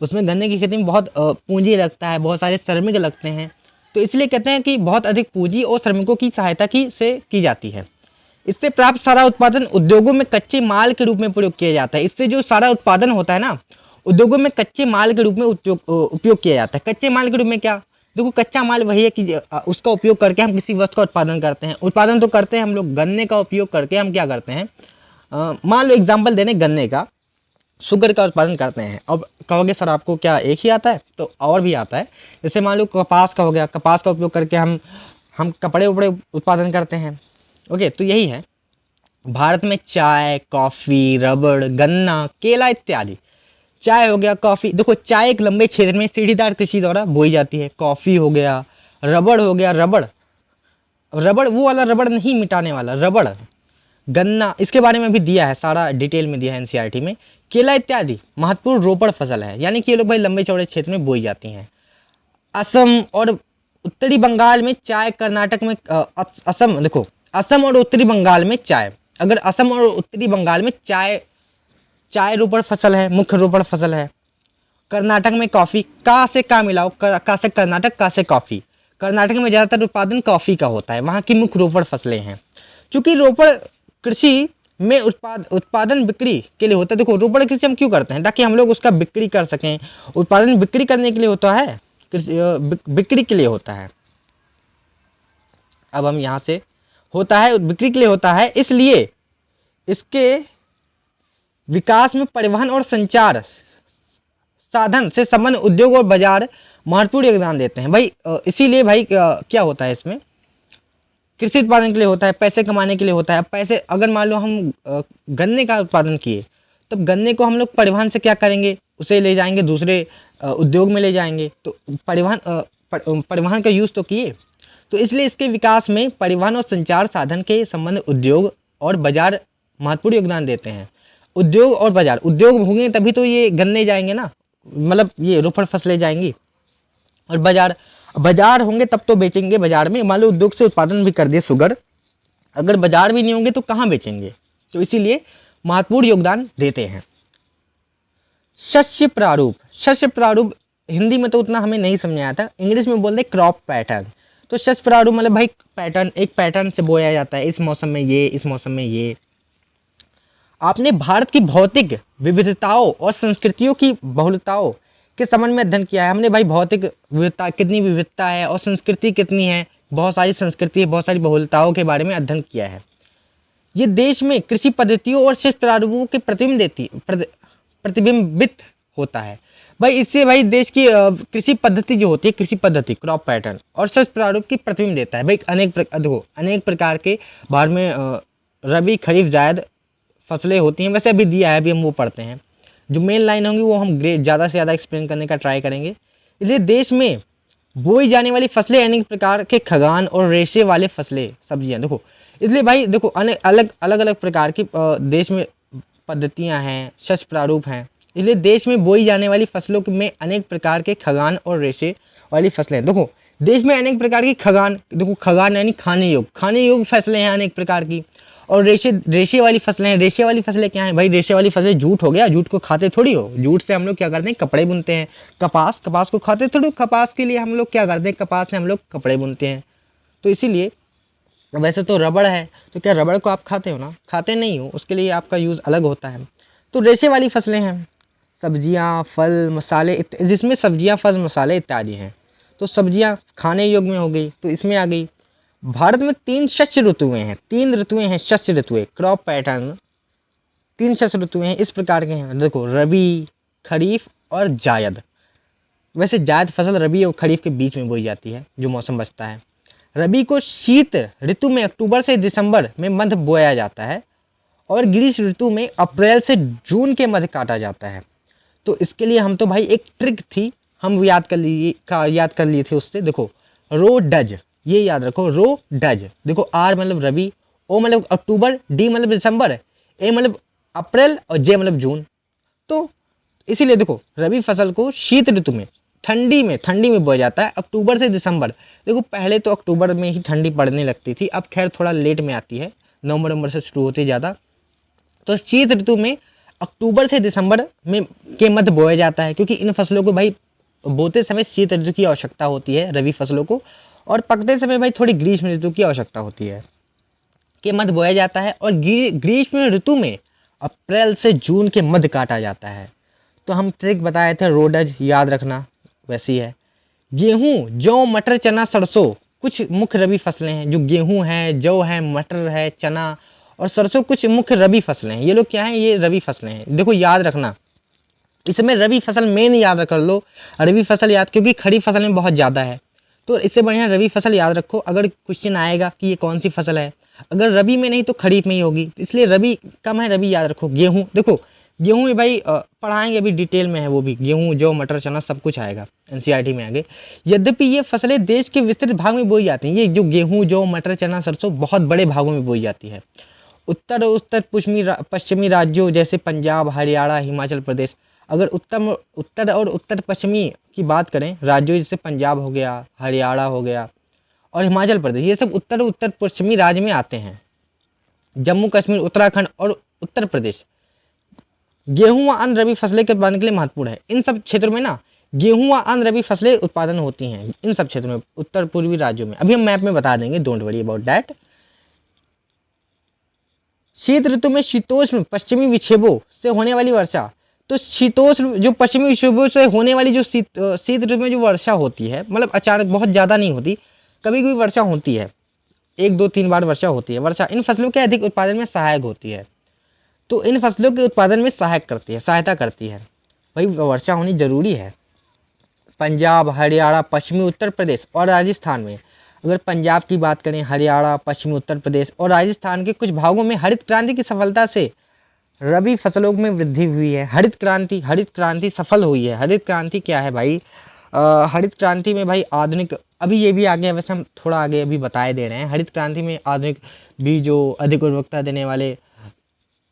उसमें, गन्ने की खेती में बहुत पूंजी लगता है, बहुत सारे श्रमिक लगते हैं। तो इसलिए कहते हैं कि बहुत अधिक पूंजी और श्रमिकों की सहायता से की जाती है। इससे प्राप्त सारा उत्पादन उद्योगों में कच्चे माल के रूप में प्रयोग किया जाता है। इससे जो सारा उत्पादन होता है ना, उद्योगों में कच्चे माल के रूप में उपयोग किया जाता है। कच्चे माल के रूप में क्या, देखो कच्चा माल वही है कि उसका उपयोग करके हम किसी वस्तु का उत्पादन करते हैं। उत्पादन तो करते हैं हम लोग, गन्ने का उपयोग करके हम क्या करते हैं, मान लो एग्जाम्पल देने, गन्ने का शुगर का उत्पादन करते हैं। अब कहोगे सर आपको क्या एक ही आता है, तो और भी आता है। जैसे मान लो कपास का हो गया, कपास का उपयोग करके हम कपड़े उपड़े उत्पादन करते हैं। ओके, तो यही है। भारत में चाय, कॉफ़ी, रबड़, गन्ना, केला इत्यादि। चाय हो गया, कॉफ़ी, देखो चाय एक लंबे क्षेत्र में सीढ़ीदार कृषि द्वारा बोई जाती है। कॉफ़ी हो गया, रबड़ हो गया, रबड़ वो वाला रबड़ नहीं मिटाने वाला रबड़। गन्ना, इसके बारे में भी दिया है, सारा डिटेल में दिया है एनसीईआरटी में। केला इत्यादि महत्वपूर्ण रोपण फसल है, यानी कि ये लोग भाई लंबे चौड़े क्षेत्र में बोई जाती हैं। असम और उत्तरी बंगाल में चाय, कर्नाटक में असम, देखो असम और उत्तरी बंगाल में चाय, अगर असम और उत्तरी बंगाल में चाय रोपण फसल है, मुख्य रोपण फसल है। कर्नाटक में कॉफ़ी, का से का मिलाओ, का से कर्नाटक, का से कॉफ़ी। कर्नाटक में ज़्यादातर उत्पादन कॉफ़ी का होता है, वहाँ की मुख्य रोपड़ फसलें हैं। चूँकि रोपड़ कृषि में उत्पादन बिक्री के लिए होता है। देखो रोपड़ कृषि हम क्यों करते हैं, ताकि हम लोग उसका बिक्री कर सकें। उत्पादन बिक्री करने के लिए होता है, कृषि बिक्री के लिए होता है। अब हम यहाँ से होता है बिक्री के लिए होता है, इसलिए इसके विकास में परिवहन और संचार साधन से संबंध उद्योग और बाजार महत्वपूर्ण योगदान देते हैं। भाई इसीलिए भाई क्या होता है इसमें, कृषि उत्पादन के लिए होता है, पैसे कमाने के लिए होता है। पैसे अगर मान लो हम गन्ने का उत्पादन किए, तब गन्ने को हम लोग परिवहन से क्या करेंगे, उसे ले जाएंगे दूसरे उद्योग में ले जाएंगे, तो परिवहन का यूज़ तो किए। तो इसलिए इसके विकास में परिवहन और संचार साधन के संबंध उद्योग और बाजार महत्वपूर्ण योगदान देते हैं। उद्योग और बाजार, उद्योग होंगे तभी तो ये गन्ने जाएंगे ना, मतलब ये रोपड़ फसलें जाएंगी। और बाजार होंगे तब तो बेचेंगे बाजार में। मान लो उद्योग से उत्पादन भी कर दिए शुगर, अगर बाजार भी नहीं होंगे तो कहाँ बेचेंगे, तो इसीलिए महत्वपूर्ण योगदान देते हैं। शस्य प्रारूप, शस्य प्रारूप हिंदी में तो उतना हमें नहीं समझ आया था, इंग्लिश में बोलते हैं क्रॉप पैटर्न। तो शस्य प्रारूप मतलब भाई पैटर्न, एक पैटर्न से बोया जाता है, इस मौसम में ये, इस मौसम में ये। आपने भारत की भौतिक विविधताओं और संस्कृतियों की बहुलताओं के संबंध में अध्ययन किया है। हमने भाई भौतिक विविधता, कितनी विविधता है और संस्कृति कितनी है, बहुत सारी संस्कृति, बहुत सारी बहुलताओं के बारे में अध्ययन किया है। ये देश में कृषि पद्धतियों और शिल्प प्रारूपों के प्रतिबिंबित होता है। भाई इससे भाई देश की कृषि पद्धति जो होती है, कृषि पद्धति क्रॉप पैटर्न और शिल्प प्रारूप की प्रतिबिंब देता है। भाई अनेक प्रकार के भारत में रबी, खरीफ, जायद फसलें होती हैं। वैसे अभी दिया है, अभी हम वो पढ़ते हैं। जो मेन लाइन होंगी वो हम ज़्यादा से ज़्यादा एक्सप्लेन करने का ट्राई करेंगे। इसलिए देश में बोई जाने वाली फसलें अनेक प्रकार के खगान और रेशे वाले फसलें, सब्जियां, देखो इसलिए भाई देखो अलग अलग प्रकार की देश में पद्धतियां हैं, शस्य प्रारूप हैं। इसलिए देश में बोई जाने वाली फसलों में अनेक प्रकार के खगान और रेशे वाली फसलें, देखो देश में अनेक प्रकार की खगान, देखो खगान यानी खाने योग्य फसलें हैं अनेक प्रकार की। और रेशे वाली फसलें हैं। रेशे वाली फसलें क्या हैं भाई, रेशे वाली फसलें जूट हो गया, जूट को खाते थोड़ी हो, जूट से हम लोग क्या करते हैं, कपड़े बुनते हैं। कपास को खाते थोड़ी, कपास के लिए हम लोग क्या करते हैं, कपास से हम लोग कपड़े बुनते हैं। तो इसीलिए वैसे तो रबड़ है, तो क्या रबड़ को आप खाते हो ना, खाते नहीं हो, उसके लिए आपका यूज़ अलग होता है। तो रेशे वाली फसलें हैं सब्जियां, फल, मसाले, जिसमें सब्जियां, फल, मसाले इत्यादि हैं। तो सब्जियां खाने योग्य में हो गई, तो इसमें आ गई। भारत में 3 शस्य ऋतुएं हैं, 3 ऋतुएं हैं, शस्य ऋतुएं, क्रॉप पैटर्न 3 शस्य ऋतुएं हैं, इस प्रकार के हैं। देखो रबी, खरीफ और जायद। वैसे जायद फसल रबी और खरीफ के बीच में बोई जाती है, जो मौसम बचता है। रबी को शीत ऋतु में अक्टूबर से दिसंबर में मध्य बोया जाता है और ग्रीष्म ऋतु में अप्रैल से जून के मध्य काटा जाता है। तो इसके लिए हम तो भाई एक ट्रिक थी, हम याद कर लिए थे उससे। देखो रो डज, ये याद रखो, रो डज। देखो आर मतलब रबी, ओ मतलब अक्टूबर, डी मतलब दिसंबर, ए मतलब अप्रैल और जे मतलब जून। तो इसीलिए देखो रबी फसल को शीत ऋतु में ठंडी में बोया जाता है, अक्टूबर से दिसंबर। देखो पहले तो अक्टूबर में ही ठंडी पड़ने लगती थी, अब खैर थोड़ा लेट में आती है, नवंबर से शुरू होती है ज़्यादा। तो शीत ऋतु में अक्टूबर से दिसंबर में के मध्य बोया जाता है, क्योंकि इन फसलों को भाई बोते समय शीत ऋतु की आवश्यकता होती है रबी फसलों को, और पकते समय भाई थोड़ी ग्रीष्म ऋतु की आवश्यकता होती है, के मध्य बोया जाता है। और ग्रीष्म ऋतु में अप्रैल से जून के मध्य काटा जाता है। तो हम ट्रिक बताए थे, रोडज याद रखना, वैसी है। गेहूँ, जौ, मटर, चना, सरसों कुछ मुख्य रबी फसलें हैं। जो गेहूँ है, जौ है, मटर है, चना और सरसों कुछ मुख्य रबी फसलें हैं। ये लोग क्या हैं, ये रबी फसलें हैं। देखो याद रखना, इसमें रबी फसल मेन याद रख लो, रबी फसल याद, क्योंकि खरीफ फसल में बहुत ज़्यादा है, तो इससे बढ़िया रबी फसल याद रखो। अगर क्वेश्चन आएगा कि ये कौन सी फसल है, अगर रबी में नहीं तो खरीफ में ही होगी, इसलिए रबी कम है, रबी याद रखो। गेहूँ, देखो गेहूँ में भाई पढ़ाएंगे, अभी डिटेल में है वो भी, गेहूँ, जौ, मटर, चना सब कुछ आएगा एनसीईआरटी में आगे। यद्यपि ये फसलें देश के विस्तृत भाग में बोई जाती हैं, ये जो गेहूँ, जौ, मटर, चना, सरसों बहुत बड़े भागों में बोई जाती है। उत्तर और उत्तर पश्चिमी राज्यों जैसे पंजाब, हरियाणा, हिमाचल प्रदेश, अगर उत्तर और उत्तर पश्चिमी की बात करें राज्यों, जैसे पंजाब हो गया, हरियाणा हो गया और हिमाचल प्रदेश, ये सब उत्तर पश्चिमी राज्य में आते हैं। जम्मू कश्मीर, उत्तराखंड और उत्तर प्रदेश गेहूं व अन्य रबी फसलें के उत्पादन के लिए महत्वपूर्ण है। इन सब क्षेत्रों में ना गेहूं व अन्य रबी फसलें उत्पादन होती हैं इन सब क्षेत्रों में, उत्तर पूर्वी राज्यों में। अभी हम मैप में बता देंगे, डोंट वरी अबाउट दैट। शीत ऋतु में शीतोष्ण पश्चिमी विक्षेपों से होने वाली वर्षा, तो शीतोष्ण जो पश्चिमी विक्षेपों से होने वाली जो शीत ऋतु में जो वर्षा होती है, मतलब अचानक बहुत ज़्यादा नहीं होती, कभी कभी वर्षा होती है, 1 2 3 बार वर्षा होती है। वर्षा इन फसलों के अधिक उत्पादन में सहायक होती है, तो इन फसलों के उत्पादन में सहायता करती है। भाई वर्षा होनी जरूरी है। पंजाब, हरियाणा, पश्चिमी उत्तर प्रदेश और राजस्थान में, अगर पंजाब की बात करें, हरियाणा, पश्चिमी उत्तर प्रदेश और राजस्थान के कुछ भागों में हरित क्रांति की सफलता से रबी फसलों में वृद्धि हुई है। हरित क्रांति सफल हुई है। हरित क्रांति क्या है भाई? हरित क्रांति में भाई आधुनिक, अभी ये भी आगे, वैसे हम थोड़ा आगे अभी बताए दे रहे हैं। हरित क्रांति में आधुनिक बीजों, अधिक उर्वरकता देने वाले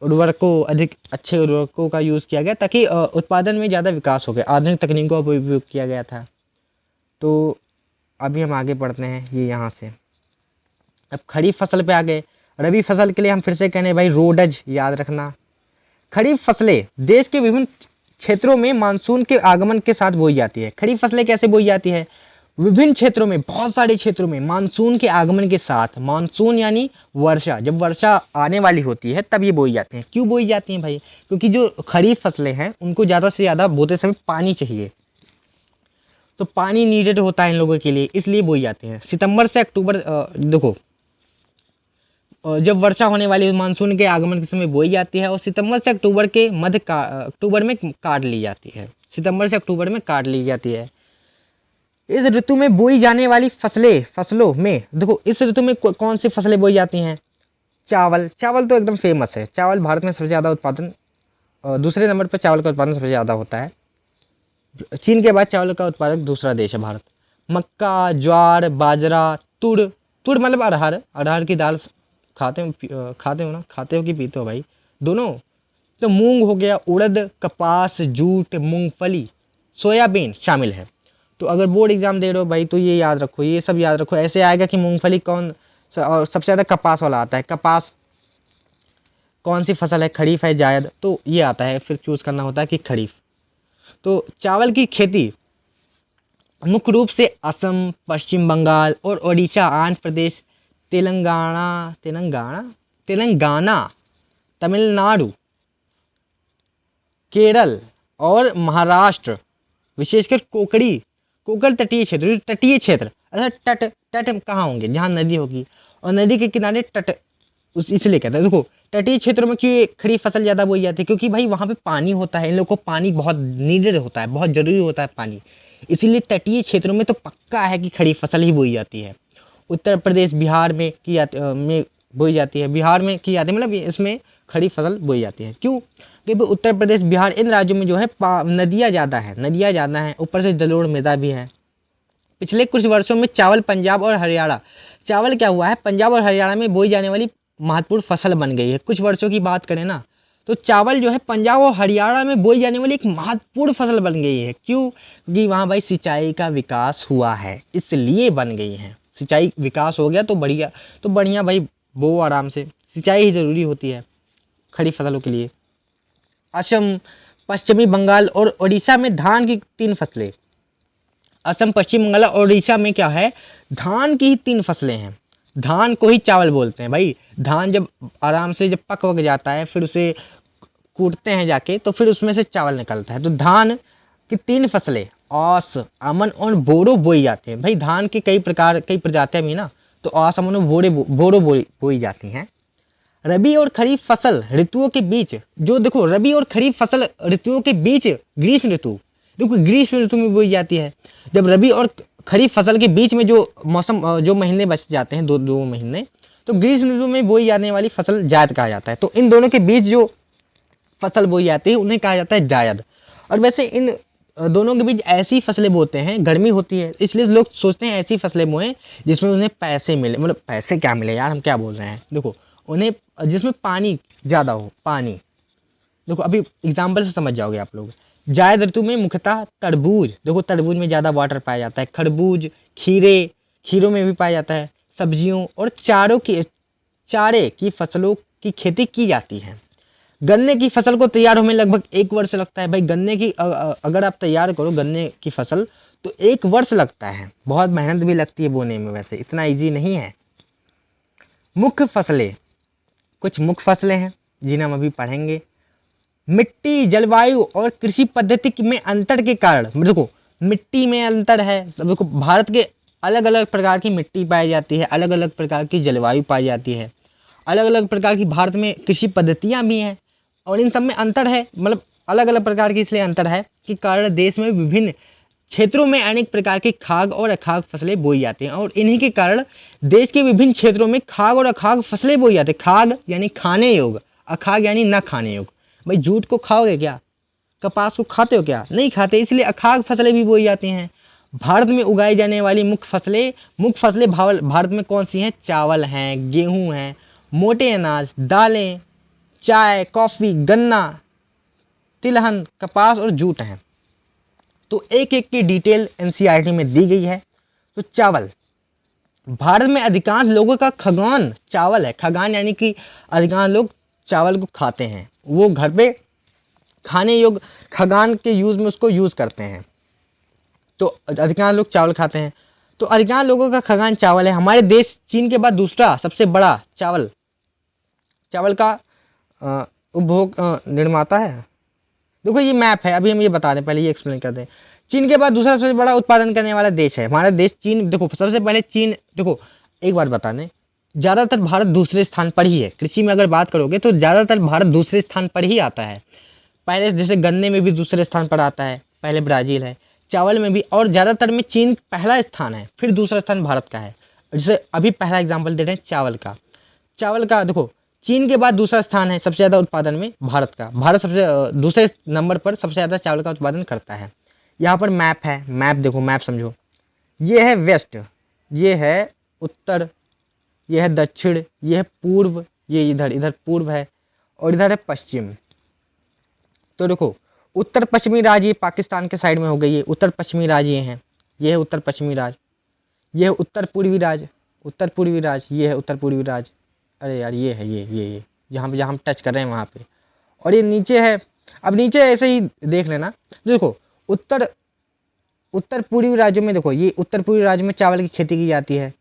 उर्वरकों, अधिक अच्छे उर्वरकों का यूज़ किया गया ताकि उत्पादन में ज़्यादा विकास हो गया। आधुनिक तकनीकों का उपयोग किया गया था। तो अभी हम आगे बढ़ते हैं ये यहाँ से। अब खरीफ फसल पे आ गए। रबी फसल के लिए हम फिर से कह रहे हैं भाई, रोडज याद रखना। खरीफ फसलें देश के विभिन्न क्षेत्रों में मानसून के आगमन के साथ बोई जाती है। खरीफ फसलें कैसे बोई जाती है? विभिन्न क्षेत्रों में, बहुत सारे क्षेत्रों में मानसून के आगमन के साथ, मानसून यानी वर्षा, जब वर्षा आने वाली होती है तब ये बोई जाती हैं। क्यों बोई जाती हैं भाई? क्योंकि जो खरीफ फसलें हैं उनको ज़्यादा से ज़्यादा बोते समय पानी चाहिए, तो पानी नीडेड होता है इन लोगों के लिए, इसलिए बोई जाती हैं। सितंबर से अक्टूबर, देखो जब वर्षा होने वाली मानसून के आगमन के समय बोई जाती है और सितंबर से अक्टूबर के अक्टूबर में काट ली जाती है। सितंबर से अक्टूबर में काट ली जाती है। इस ऋतु में बोई जाने वाली फसलों में देखो, इस ऋतु में कौन सी फसलें बोई जाती हैं? चावल तो एकदम फेमस है। चावल भारत में सबसे ज़्यादा उत्पादन, दूसरे नंबर पर चावल का उत्पादन सबसे ज़्यादा होता है। चीन के बाद चावल का उत्पादक दूसरा देश है भारत। मक्का, ज्वार, बाजरा, तुड़ मतलब अरहर की दाल खाते हो ना? खाते हो कि पीते हो भाई? दोनों। तो मूंग हो गया, उड़द, कपास, जूट, मूंगफली, सोयाबीन शामिल है। तो अगर बोर्ड एग्जाम दे रहे हो भाई तो ये याद रखो, ये सब याद रखो। ऐसे आएगा कि मूंगफली कौन, और सबसे ज़्यादा कपास वाला आता है। कपास कौन सी फसल है? खरीफ है, जायद? तो ये आता है, फिर चूज़ करना होता है कि खरीफ। तो चावल की खेती मुख्य रूप से असम, पश्चिम बंगाल और ओडिशा, आंध्र प्रदेश, तेलंगाना, तमिलनाडु, केरल और महाराष्ट्र, विशेषकर कोकण तटीय क्षेत्र। अच्छा, तट कहाँ होंगे? जहाँ नदी होगी, और नदी के किनारे तट, इसलिए कहते हैं। देखो तटीय क्षेत्रों में क्यों ये खरीफ फसल ज़्यादा बोई जाती है? क्योंकि भाई वहाँ पे पानी होता है, इन लोगों को पानी बहुत नीडेड होता है, बहुत ज़रूरी होता है पानी, इसीलिए तटीय क्षेत्रों में तो पक्का है कि खरीफ फसल ही बोई जाती है। उत्तर प्रदेश, बिहार में बोई जाती है। बिहार में की जाती है, मतलब इसमें खरीफ फसल बोई जाती है। क्यों? क्योंकि उत्तर प्रदेश, बिहार, इन राज्यों में जो है नदियाँ ज़्यादा हैं, ऊपर से जलोढ़ मृदा भी है। पिछले कुछ वर्षों में चावल क्या हुआ है? पंजाब और हरियाणा में बोई जाने वाली महत्वपूर्ण फसल बन गई है। कुछ वर्षों की बात करें ना, तो चावल जो है पंजाब और हरियाणा में बोई जाने वाली एक महत्वपूर्ण फसल बन गई है। क्यों? क्योंकि वहाँ भाई सिंचाई का विकास हुआ है, इसलिए बन गई है। सिंचाई विकास हो गया तो बढ़िया भाई, बो आराम से। सिंचाई ही ज़रूरी होती है खड़ी फसलों के लिए। असम, पश्चिमी बंगाल और उड़ीसा में धान की 3 फसलें। असम, पश्चिम बंगाल और उड़ीसा में क्या है? धान की ही 3 फसलें हैं। धान को ही चावल बोलते हैं भाई। धान जब आराम से जब पक जाता है, फिर उसे कूटते हैं जाके, तो फिर उसमें से चावल निकलता है। तो धान की 3 फसलें औस, अमन और बोरो बोई जाती हैं। भाई धान के कई प्रजातियां भी ना, तो औस, अमन और बोरो बोई जाती हैं। रबी और खरीफ फसल ऋतुओं के बीच जो, देखो रबी और खरीफ फसल ऋतुओं के बीच ग्रीष्म ऋतु, देखो ग्रीष्म ऋतु में बोई जाती है। जब रबी और खरीफ फसल के बीच में जो मौसम, जो महीने बच जाते हैं, दो महीने, तो ग्रीष्म ऋतु में बोई जाने वाली फसल जायद कहा जाता है। तो इन दोनों के बीच जो फसल बोई जाती है उन्हें कहा जाता है जायद। और वैसे इन दोनों के बीच ऐसी फसलें बोते हैं, गर्मी होती है इसलिए लोग सोचते हैं ऐसी फसलें बोएं जिसमें उन्हें पैसे मिले। मतलब पैसे क्या मिले यार, हम क्या बोल रहे हैं? देखो उन्हें जिसमें पानी ज़्यादा हो, पानी। देखो अभी एग्जाम्पल से समझ जाओगे आप लोग। जायद ऋतु में मुख्यतः तरबूज, देखो तरबूज में ज़्यादा वाटर पाया जाता है। खरबूज, खीरों में भी पाया जाता है। सब्जियों और चारे की फसलों की खेती की जाती है। गन्ने की फसल को तैयार होने में लगभग 1 वर्ष लगता है। भाई गन्ने की अगर आप तैयार करो गन्ने की फसल तो 1 वर्ष लगता है, बहुत मेहनत भी लगती है बोने में, वैसे इतना ईजी नहीं है। मुख्य फसलें, कुछ मुख्य फसलें हैं जिन्हें हम अभी पढ़ेंगे। मिट्टी, जलवायु और कृषि पद्धति में अंतर के कारण, देखो मिट्टी में अंतर है, देखो भारत के अलग अलग प्रकार की मिट्टी पाई जाती है, अलग अलग प्रकार की जलवायु पाई जाती है, अलग अलग प्रकार की भारत में कृषि पद्धतियाँ भी हैं और इन सब में अंतर है, मतलब अलग अलग प्रकार की इसलिए अंतर है कि कारण देश में विभिन्न क्षेत्रों में अनेक प्रकार की खाद्य और अखाद्य फसलें बोई जाती हैं और इन्हीं के कारण देश के विभिन्न क्षेत्रों में खाद्य और अखाद्य फसलें बोई जाती हैं। खाद्य यानी खाने योग्य, अखाद्य यानी न खाने योग्य। भाई जूट को खाओगे क्या, कपास को खाते हो क्या, नहीं खाते, इसलिए अखाद्य फसलें भी बोई जाती हैं। भारत में उगाई जाने वाली मुख्य फसलें भारत में कौन सी हैं? चावल हैं, गेहूँ हैं, मोटे अनाज, दालें, चाय, कॉफ़ी, गन्ना, तिलहन, कपास और जूट हैं। तो एक एक की डिटेल एनसीईआरटी में दी गई है। तो चावल, भारत में अधिकांश लोगों का खाद्यान्न चावल है। खाद्यान्न यानी कि अधिकांश लोग चावल को खाते हैं, वो घर पे खाने योग्य खाद्यान्न के यूज़ में उसको यूज़ करते हैं। तो अधिकांश लोग चावल खाते हैं, तो अधिकांश लोगों का खाद्यान्न चावल है। हमारे देश चीन के बाद दूसरा सबसे बड़ा चावल का उपभोग निर्माता है। देखो ये मैप है, अभी हम ये बता दें, पहले ये एक्सप्लेन कर दें। चीन के बाद दूसरा सबसे बड़ा उत्पादन करने वाला देश है हमारा देश चीन। देखो सबसे पहले चीन, देखो एक बात बता दें, ज़्यादातर भारत दूसरे स्थान पर ही है। कृषि में अगर बात करोगे तो ज़्यादातर भारत दूसरे स्थान पर ही आता है। पहले जैसे गन्ने में भी दूसरे स्थान पर आता है, पहले ब्राज़ील है, चावल में भी, और ज़्यादातर में चीन पहला स्थान है, फिर दूसरा स्थान भारत का है। जैसे अभी पहला एग्जाम्पल दे रहे हैं चावल का देखो चीन के बाद दूसरा स्थान है सबसे ज़्यादा उत्पादन में भारत का। भारत सबसे दूसरे नंबर पर सबसे ज़्यादा चावल का उत्पादन करता है। यहाँ पर मैप है, मैप देखो, मैप समझो, ये है वेस्ट, ये है उत्तर, ये है दक्षिण, ये है पूर्व, ये इधर पूर्व है और इधर है पश्चिम। तो देखो उत्तर पश्चिमी राज्य ये पाकिस्तान के साइड में हो गई है, उत्तर पश्चिमी राज्य ये हैं, ये है उत्तर पश्चिमी राज्य, ये है उत्तर पूर्वी राज्य, ये है उत्तर पूर्वी राज्य। अरे यार ये है ये जहाँ हम टच कर रहे हैं वहाँ पे, और ये नीचे है। अब नीचे ऐसे ही देख लेना, देखो उत्तर पूर्वी राज्यों में, देखो ये उत्तर पूर्वी राज्य में चावल की खेती की जाती है।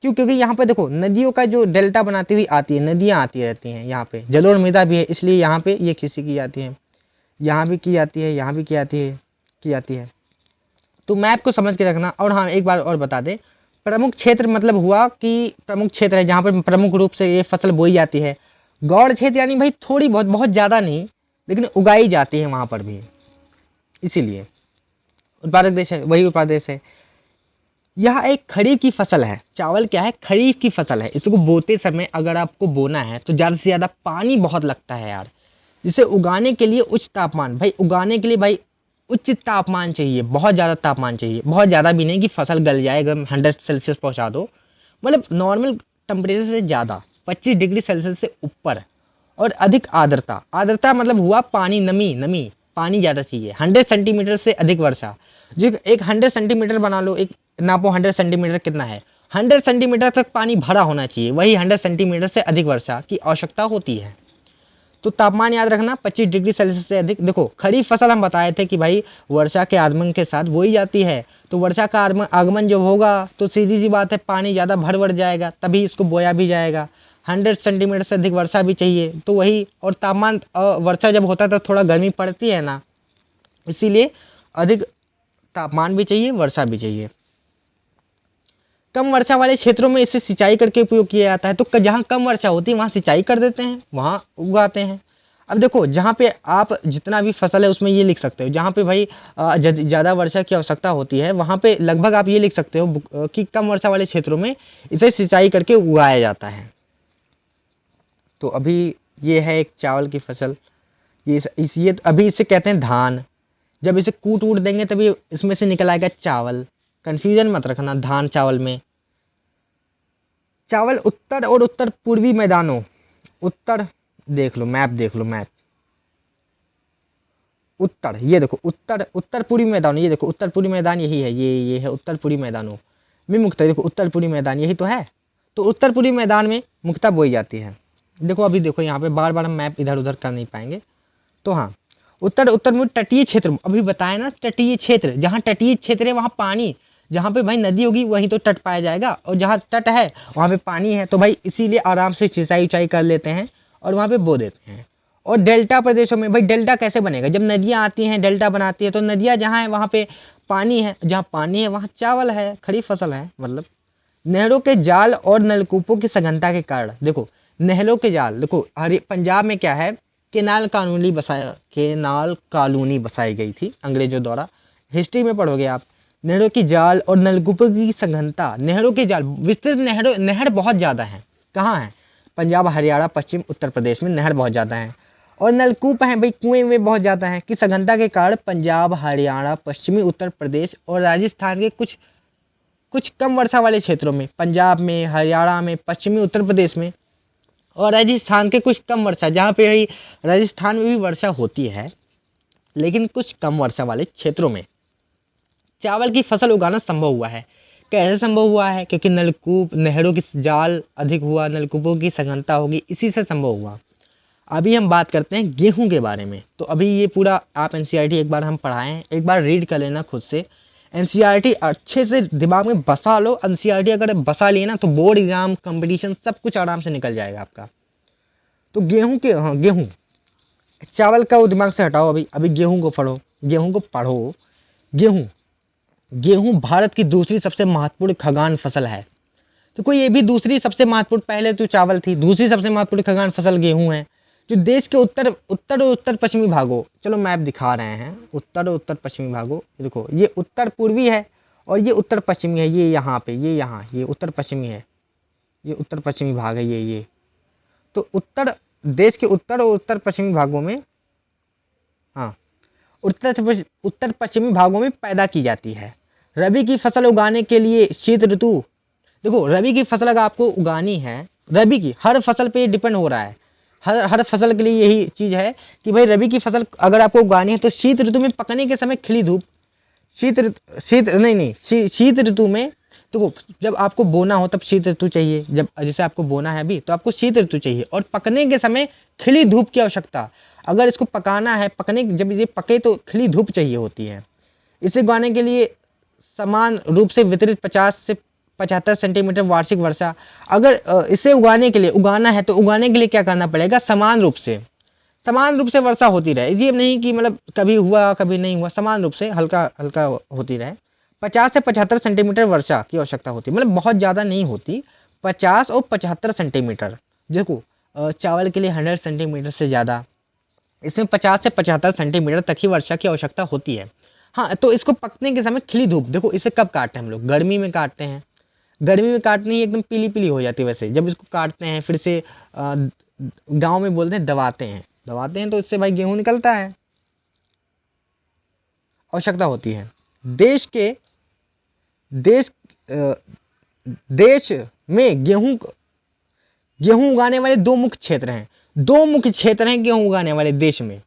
क्यों? क्योंकि यहाँ पे देखो नदियों का जो डेल्टा बनाती हुई आती है, नदियाँ आती रहती हैं यहाँ पे, जलोढ़ मृदा भी है, इसलिए यहाँ पे ये खेती की जाती है, यहाँ भी की जाती है, यहाँ भी की जाती है। तो मैप को समझ के रखना। और हाँ एक बार और बता दें, प्रमुख क्षेत्र मतलब हुआ कि प्रमुख क्षेत्र है जहाँ पर प्रमुख रूप से ये फसल बोई जाती है। गौड़ क्षेत्र यानी भाई थोड़ी बहुत ज़्यादा नहीं, लेकिन उगाई जाती है वहाँ पर भी, इसीलिए उत्पादक देश है, वही उत्पादक देश है। यह एक खरीफ की फसल है। चावल क्या है? खरीफ की फसल है। इसको बोते समय अगर आपको बोना है तो ज़्यादा से ज़्यादा पानी बहुत लगता है यार। जिसे उगाने के लिए उच्च तापमान, भाई उगाने के लिए भाई उच्च तापमान चाहिए, बहुत ज़्यादा तापमान चाहिए, बहुत ज़्यादा भी नहीं कि फसल गल जाए, अगर 100 सेल्सियस पहुँचा दो, मतलब नॉर्मल टेम्परेचर से ज़्यादा 25 डिग्री सेल्सियस से ऊपर। और अधिक आर्द्रता मतलब हुआ पानी, नमी, पानी ज़्यादा चाहिए। 100 सेंटीमीटर से अधिक वर्षा, जो एक 100 सेंटीमीटर बना लो, एक नापो 100 सेंटीमीटर कितना है, 100 सेंटीमीटर तक पानी भरा होना चाहिए, वही 100 सेंटीमीटर से अधिक वर्षा की आवश्यकता होती है। तो तापमान याद रखना 25 डिग्री सेल्सियस से अधिक। देखो खरीफ फसल हम बताए थे कि भाई वर्षा के आगमन के साथ बोई जाती है, तो वर्षा का आगमन जब होगा तो सीधी सी बात है पानी ज़्यादा भर जाएगा, तभी इसको बोया भी जाएगा। 100 सेंटीमीटर से अधिक वर्षा भी चाहिए, तो वही, और तापमान वर्षा जब होता है तो थोड़ा गर्मी पड़ती है ना, इसीलिए अधिक तापमान भी चाहिए, वर्षा भी चाहिए। कम वर्षा वाले क्षेत्रों में इसे सिंचाई करके उपयोग किया जाता है। तो जहाँ कम वर्षा होती है वहाँ सिंचाई कर देते हैं, वहाँ उगाते हैं। अब देखो जहाँ पे आप जितना भी फसल है उसमें ये लिख सकते हो, जहाँ पे भाई ज़्यादा वर्षा की आवश्यकता होती है वहाँ पे लगभग आप ये लिख सकते हो कि कम वर्षा वाले क्षेत्रों में इसे सिंचाई करके उगाया जाता है। तो अभी ये है एक चावल की फसल, ये अभी इसे कहते हैं धान। जब इसे कूट देंगे तभी इसमें से निकल आएगा चावल। कन्फ्यूजन मत रखना धान चावल में। चावल उत्तर और उत्तर पूर्वी मैदानों, उत्तर देख लो मैप, उत्तर, ये देखो उत्तर पूर्वी मैदान, ये देखो उत्तर पूर्वी मैदान यही है, ये है उत्तर पूर्वी मैदानों में मुख्यतः, देखो उत्तर पूर्वी मैदान यही तो है। तो उत्तर पूर्वी मैदान में मुख्यतः बोई जाती है। देखो अभी देखो यहाँ पे बार बार हम मैप इधर उधर कर नहीं पाएंगे। तो हाँ, उत्तर उत्तर में तटीय क्षेत्र, अभी बताया ना, तटीय क्षेत्र, जहाँ तटीय क्षेत्र है वहाँ पानी, जहाँ पे भाई नदी होगी वहीं तो तट पाया जाएगा, और जहाँ तट है वहाँ पे पानी है, तो भाई इसीलिए आराम से सिंचाई उचाई कर लेते हैं और वहाँ पे बो देते हैं। और डेल्टा प्रदेशों में भाई डेल्टा कैसे बनेगा, जब नदियाँ आती हैं डेल्टा बनाती है, तो नदियाँ जहाँ है वहाँ पे पानी है, जहाँ पानी है वहाँ चावल है, खड़ी फसल है। मतलब नहरों के जाल और नलकूपों की सघनता के कारण, देखो नहरों के जाल, देखो पंजाब में क्या है, केनाल कॉलोनी बसाई गई थी अंग्रेजों द्वारा, हिस्ट्री में पढ़ोगे आप। नहरों की जाल और नलकूपों की सघनता, नहरों के जाल, विस्तृत नहर बहुत ज़्यादा है, कहाँ है, पंजाब, हरियाणा, पश्चिम उत्तर प्रदेश में नहर बहुत ज़्यादा है, और नलकूप हैं भाई, कुएं में बहुत ज़्यादा हैं, कि सघनता के कारण पंजाब, हरियाणा, पश्चिमी उत्तर प्रदेश और राजस्थान के कुछ कम वर्षा वाले क्षेत्रों में, पंजाब में, हरियाणा में, पश्चिमी उत्तर प्रदेश में और राजस्थान के कुछ कम वर्षा, जहाँ पे भाई राजस्थान में भी वर्षा होती है लेकिन कुछ कम वर्षा वाले क्षेत्रों में चावल की फसल उगाना संभव हुआ है। कैसे संभव हुआ है, क्योंकि नलकूप, नहरों की जाल अधिक हुआ, नलकूपों की सघनता होगी, इसी से संभव हुआ। अभी हम बात करते हैं गेहूं के बारे में। तो अभी ये पूरा आप एनसीईआरटी एक बार हम पढ़ाएं, एक बार रीड कर लेना खुद से, एनसीईआरटी अच्छे से दिमाग में बसा लो। एनसीईआरटी अगर बसा लिए ना तो बोर्ड एग्जाम, कंपटीशन सब कुछ आराम से निकल जाएगा आपका। तो गेहूं के, हाँ गेहूं, चावल का वो दिमाग से हटाओ, अभी गेहूं को पढ़ो, गेहूं को पढ़ो। गेहूं भारत की दूसरी सबसे महत्वपूर्ण खाद्यान्न फसल है। तो कोई ये भी दूसरी सबसे महत्वपूर्ण, पहले तो चावल थी, दूसरी सबसे महत्वपूर्ण खाद्यान्न फसल गेहूं है, जो देश के उत्तर और उत्तर पश्चिमी भागों, चलो मैप दिखा रहे हैं, उत्तर और उत्तर पश्चिमी भागों, देखो ये उत्तर पूर्वी है और ये उत्तर पश्चिमी है, ये यहाँ पे, ये यहाँ, ये उत्तर पश्चिमी है, ये उत्तर पश्चिमी भाग है, ये तो उत्तर, देश के उत्तर और उत्तर पश्चिमी भागों में, हाँ उत्तर पश्चिमी भागों में पैदा की जाती है। रबी की फसल उगाने के लिए शीत ऋतु, देखो रबी की फसल अगर आपको उगानी है, रबी की हर फसल पे डिपेंड हो रहा है, हर फसल के लिए यही चीज़ है कि भाई रबी की फसल अगर आपको उगानी है तो शीत ऋतु में पकने के समय खिली धूप, शीत ऋतु में, तो जब आपको बोना हो तब शीत ऋतु चाहिए, जब जैसे आपको बोना है अभी तो आपको शीत ऋतु चाहिए, और पकने के समय खिली धूप की आवश्यकता। अगर इसको पकाना है, जब ये पके तो खिली धूप चाहिए होती है। इसे उगाने के लिए समान रूप से वितरित 50 से 75 सेंटीमीटर वार्षिक वर्षा। अगर इसे उगाने के लिए, उगाना है तो उगाने के लिए क्या करना पड़ेगा, समान रूप से वर्षा होती रहे। ये नहीं कि मतलब कभी हुआ कभी नहीं हुआ, समान रूप से हल्का हल्का होती रहे। 50 से 75 सेंटीमीटर वर्षा की आवश्यकता होती है, मतलब बहुत ज़्यादा नहीं होती, 50 और 75 सेंटीमीटर। देखो चावल के लिए 100 सेंटीमीटर से ज़्यादा, इसमें 50 से 75 सेंटीमीटर तक ही वर्षा की आवश्यकता होती है। हाँ, तो इसको पकने के समय खिली धूप, देखो इसे कब काटते हैं हम लोग, गर्मी में काटते हैं, गर्मी में काटनी ही एकदम पीली पीली हो जाती है। वैसे जब इसको काटते हैं फिर से गांव में बोलते हैं दबाते हैं, तो इससे भाई गेहूं निकलता है, आवश्यकता होती है। देश में गेहूं उगाने वाले दो मुख्य क्षेत्र हैं गेहूं उगाने वाले देश में।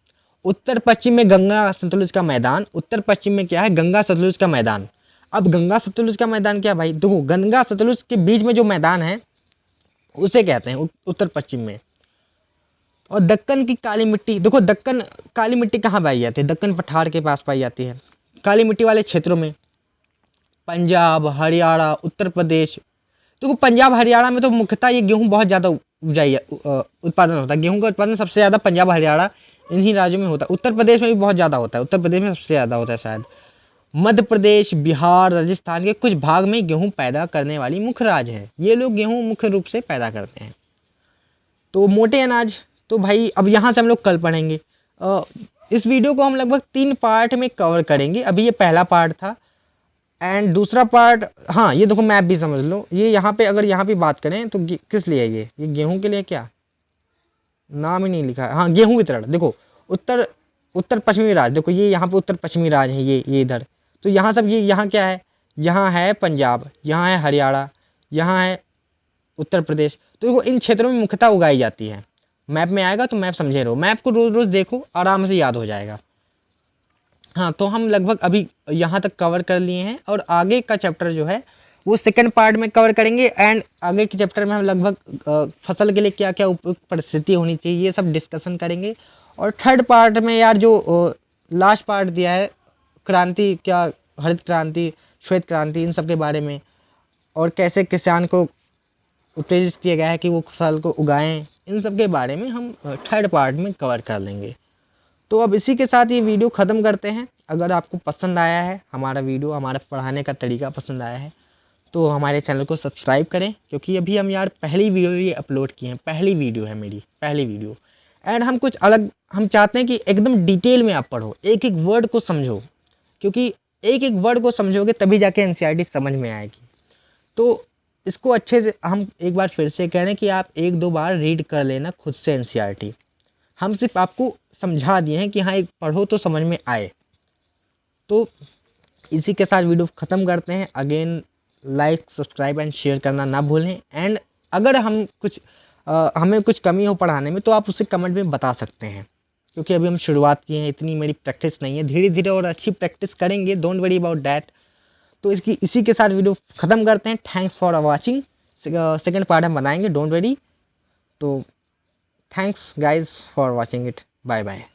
उत्तर पश्चिम में गंगा सतलुज का मैदान, उत्तर पश्चिम में क्या है, गंगा सतलुज का मैदान। अब गंगा सतलुज का मैदान क्या भाई, देखो गंगा सतलुज के बीच में जो मैदान है उसे कहते हैं उत्तर पश्चिम में। और दक्कन की काली मिट्टी, देखो दक्कन काली मिट्टी कहाँ पाई जाती है, दक्कन पठार के पास पाई जाती है, काली मिट्टी वाले क्षेत्रों में, पंजाब, हरियाणा, उत्तर प्रदेश। देखो पंजाब हरियाणा में तो मुख्यतः ये गेहूँ बहुत ज़्यादा उत्पादन होता है, गेहूँ का उत्पादन सबसे ज़्यादा पंजाब हरियाणा इन्हीं राज्यों में होता है। उत्तर प्रदेश में भी बहुत ज़्यादा होता है, उत्तर प्रदेश में सबसे ज़्यादा होता है शायद। मध्य प्रदेश, बिहार, राजस्थान के कुछ भाग में गेहूं पैदा करने वाली मुख्य राज्य है, ये लोग गेहूं मुख्य रूप से पैदा करते हैं। तो मोटे अनाज, तो भाई अब यहाँ से हम लोग कल पढ़ेंगे। इस वीडियो को हम लगभग 3 पार्ट में कवर करेंगे। अभी ये पहला पार्ट था एंड दूसरा पार्ट, हाँ ये देखो मैप भी समझ लो, ये यहाँ पे अगर यहाँ पे बात करें तो किस लिए ये गेहूँ के लिए, क्या नाम ही नहीं लिखा है, हाँ गेहूँ वितरण। देखो उत्तर पश्चिमी राज्य, देखो ये यहाँ पे उत्तर पश्चिमी राज्य है, ये इधर, तो यहाँ सब, ये यहाँ क्या है, यहाँ है पंजाब, यहाँ है हरियाणा, यहाँ है उत्तर प्रदेश। तो देखो इन क्षेत्रों में मुख्यतः उगाई जाती है। मैप में आएगा तो मैप समझे रहो, मैप को रोज़ रोज़ देखो, आराम से याद हो जाएगा। हाँ, तो हम लगभग अभी यहाँ तक कवर कर लिए हैं और आगे का चैप्टर जो है वो सेकंड पार्ट में कवर करेंगे। एंड आगे के चैप्टर में हम लगभग फसल के लिए क्या क्या उपयुक्त परिस्थिति होनी चाहिए ये सब डिस्कशन करेंगे। और थर्ड पार्ट में यार जो लास्ट पार्ट दिया है क्रांति, क्या हरित क्रांति, श्वेत क्रांति, इन सब के बारे में, और कैसे किसान को उत्तेजित किया गया है कि वो फसल को उगाएं, इन सब के बारे में हम थर्ड पार्ट में कवर कर लेंगे। तो अब इसी के साथ ये वीडियो ख़त्म करते हैं। अगर आपको पसंद आया है हमारा वीडियो, हमारा पढ़ाने का तरीका पसंद आया है, तो हमारे चैनल को सब्सक्राइब करें, क्योंकि अभी हम यार पहली वीडियो ये अपलोड किए हैं, पहली वीडियो है मेरी, पहली वीडियो। एंड हम कुछ अलग, हम चाहते हैं कि एकदम डिटेल में आप पढ़ो, एक एक वर्ड को समझो, क्योंकि एक एक वर्ड को समझोगे तभी जाके एनसीईआरटी समझ में आएगी। तो इसको अच्छे से हम एक बार फिर से कह रहे हैं कि आप एक दो बार रीड कर लेना खुद से एनसीईआरटी। हम सिर्फ आपको समझा दिए हैं कि हाँ एक पढ़ो तो समझ में आए। तो इसी के साथ वीडियो ख़त्म करते हैं। Again like, subscribe and share करना ना भूलें। एंड अगर हम कुछ हमें कुछ कमी हो पढ़ाने में तो आप उसे कमेंट में बता सकते हैं, क्योंकि अभी हम शुरुआत किए हैं, इतनी मेरी प्रैक्टिस नहीं है, धीरे धीरे और अच्छी प्रैक्टिस करेंगे, डोंट वरी अबाउट डैट। तो इसी के साथ वीडियो ख़त्म करते हैं। Thanks for watching. Second part हम बनाएंगे, डोंट वरी। तो thanks guys for watching it, bye bye.